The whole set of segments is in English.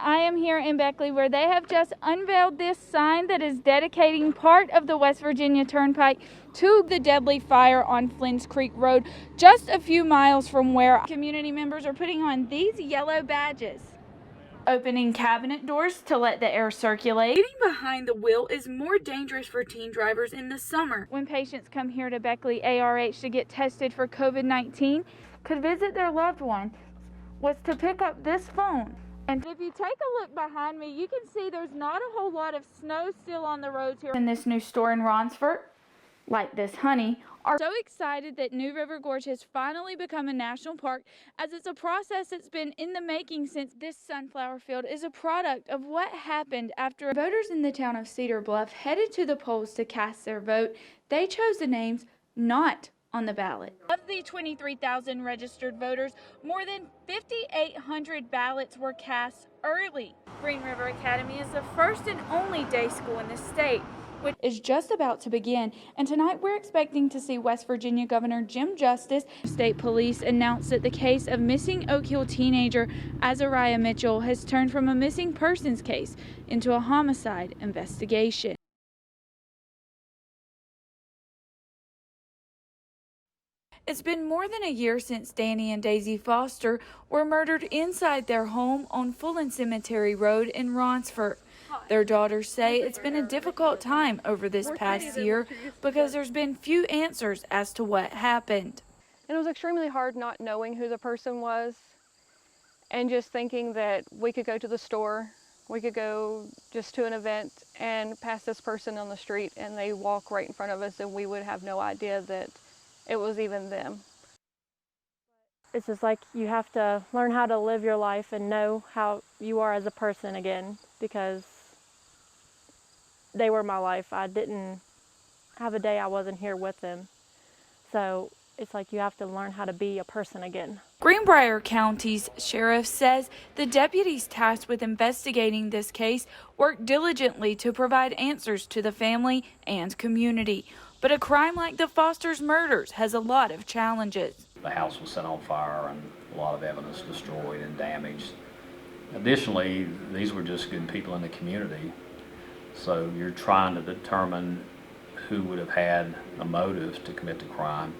I am here in Beckley where they have just unveiled this sign that is dedicating part of the West Virginia Turnpike to the deadly fire on Flynn's Creek Road, just a few miles from where community members are putting on these yellow badges. Opening cabinet doors to let the air circulate. Getting behind the wheel is more dangerous for teen drivers in the summer. When patients come here to Beckley ARH to get tested for COVID-19, could visit their loved one, was to pick up this phone. And if you take a look behind me, you can see there's not a whole lot of snow still on the roads here. In this new store in Ronsford, like this honey, are so excited that New River Gorge has finally become a national park, as it's a process that's been in the making since this sunflower field is a product of what happened after voters in the town of Cedar Bluff headed to the polls to cast their vote. They chose the names not on the ballot. Of the 23,000 registered voters, more than 5,800 ballots were cast early. Green River Academy is the first and only day school in the state, which is just about to begin. And tonight we're expecting to see West Virginia Governor Jim Justice. State police announced that the case of missing Oak Hill teenager Azariah Mitchell has turned from a missing persons case into a homicide investigation. It's been more than a year since Danny and Daisy Foster were murdered inside their home on Fullen Cemetery Road in Ronsford. Their daughters say it's been a difficult time over this past year because there's been few answers as to what happened. And it was extremely hard not knowing who the person was and just thinking that we could go to the store, we could go just to an event and pass this person on the street and they walk right in front of us and we would have no idea that it was even them. It's just like you have to learn how to live your life and know how you are as a person again, because they were my life. I didn't have a day I wasn't here with them. So it's like you have to learn how to be a person again. Greenbrier County's sheriff says the deputies tasked with investigating this case worked diligently to provide answers to the family and community. But a crime like the Foster's murders has a lot of challenges. The house was set on fire and a lot of evidence destroyed and damaged. Additionally, these were just good people in the community. So you're trying to determine who would have had a motive to commit the crime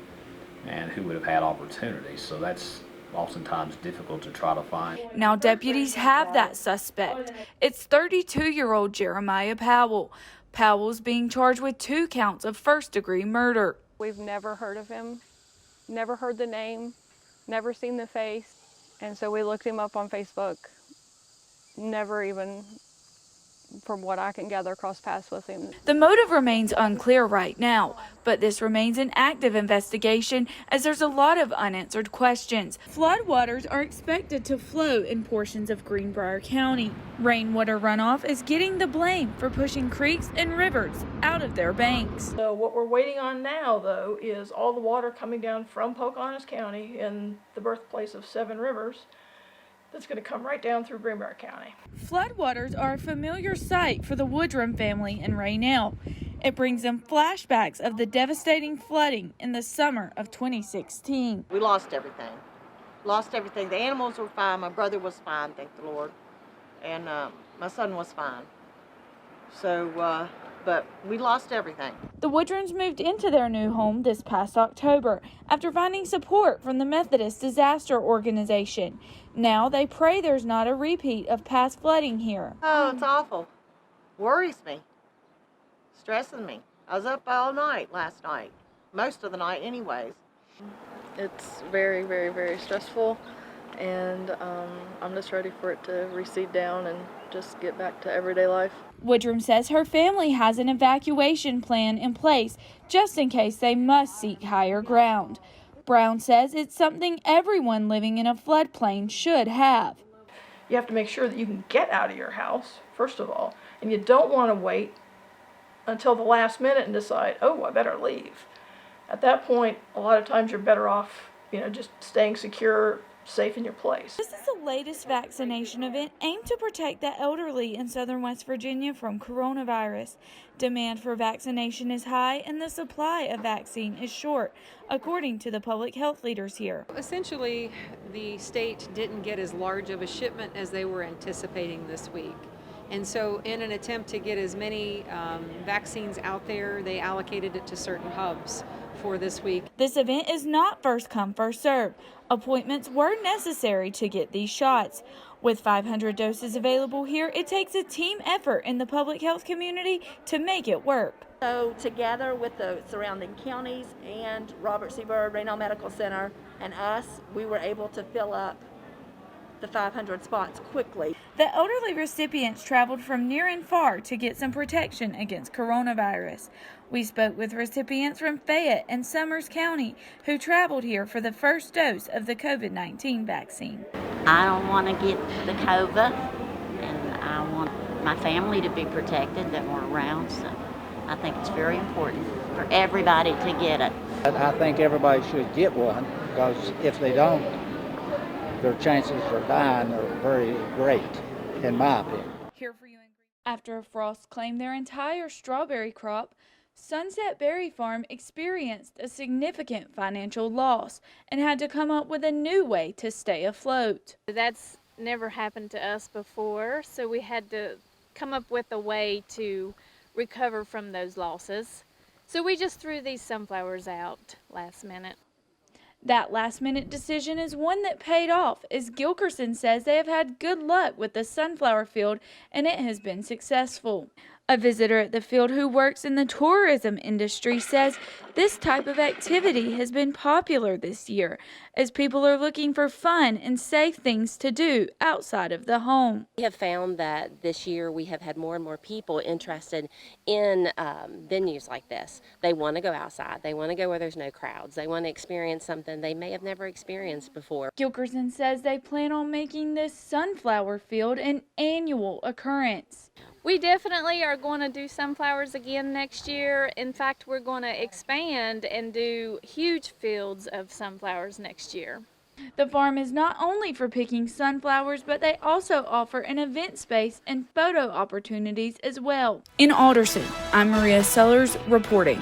and who would have had opportunities. So that's oftentimes difficult to try to find. Now deputies have that suspect. It's 32-year-old Jeremiah Powell. Powell's being charged with 2 counts of first-degree murder. We've never heard of him, never heard the name, never seen the face, and so we looked him up on Facebook. Never even, from what I can gather, crossed paths with him. The motive remains unclear right now, but this remains an active investigation as there's a lot of unanswered questions. Floodwaters are expected to flow in portions of Greenbrier County. Rainwater runoff is getting the blame for pushing creeks and rivers out of their banks. So what we're waiting on now, though, is all the water coming down from Pocahontas County in the birthplace of 7 rivers. That's going to come right down through Greenbrier County. Floodwaters are a familiar sight for the Woodrum family in Raynell. It brings them flashbacks of the devastating flooding in the summer of 2016. We lost everything. Lost everything. The animals were fine. My brother was fine, thank the Lord. And my son was fine. So, but we lost everything. The Woodrums moved into their new home this past October after finding support from the Methodist Disaster Organization. Now they pray there's not a repeat of past flooding here. Oh, it's awful. Worries me. Stressing me. I was up all night last night. Most of the night anyways. It's very, very, very stressful, and I'm just ready for it to recede down and just get back to everyday life. Woodrum says her family has an evacuation plan in place just in case they must seek higher ground. Brown says it's something everyone living in a floodplain should have. You have to make sure that you can get out of your house, first of all, and you don't want to wait until the last minute and decide, oh, I better leave. At that point, a lot of times you're better off, just staying secure, safe in your place. This is the latest vaccination event aimed to protect the elderly in southern West Virginia from coronavirus. Demand for vaccination is high and the supply of vaccine is short, according to the public health leaders here. Essentially, the state didn't get as large of a shipment as they were anticipating this week. And so in an attempt to get as many vaccines out there, they allocated it to certain hubs for this week. This event is not first come, first served. Appointments were necessary to get these shots. With 500 doses available here, it takes a team effort in the public health community to make it work. So together with the surrounding counties and Robert C. Byrd Raynal Medical Center and us, we were able to fill up the 500 spots quickly. The elderly recipients traveled from near and far to get some protection against coronavirus. We spoke with recipients from Fayette and Summers County who traveled here for the first dose of the COVID-19 vaccine. I don't want to get the COVID, and I want my family to be protected that we're around, so I think it's very important for everybody to get it. I think everybody should get one, because if they don't, their chances of dying are very great, in my opinion. Here for you. After a frost claimed their entire strawberry crop, Sunset Berry Farm experienced a significant financial loss and had to come up with a new way to stay afloat. That's never happened to us before, so we had to come up with a way to recover from those losses. So we just threw these sunflowers out last minute. That last-minute decision is one that paid off, as Gilkerson says they have had good luck with the sunflower field and it has been successful. A visitor at the field who works in the tourism industry says this type of activity has been popular this year, as people are looking for fun and safe things to do outside of the home. We have found that this year we have had more and more people interested in venues like this. They want to go outside. They want to go where there's no crowds. They want to experience something they may have never experienced before. Gilkerson says they plan on making this sunflower field an annual occurrence. We definitely are going to do sunflowers again next year. In fact, we're going to expand and do huge fields of sunflowers next year. The farm is not only for picking sunflowers, but they also offer an event space and photo opportunities as well. In Alderson, I'm Maria Sellers reporting.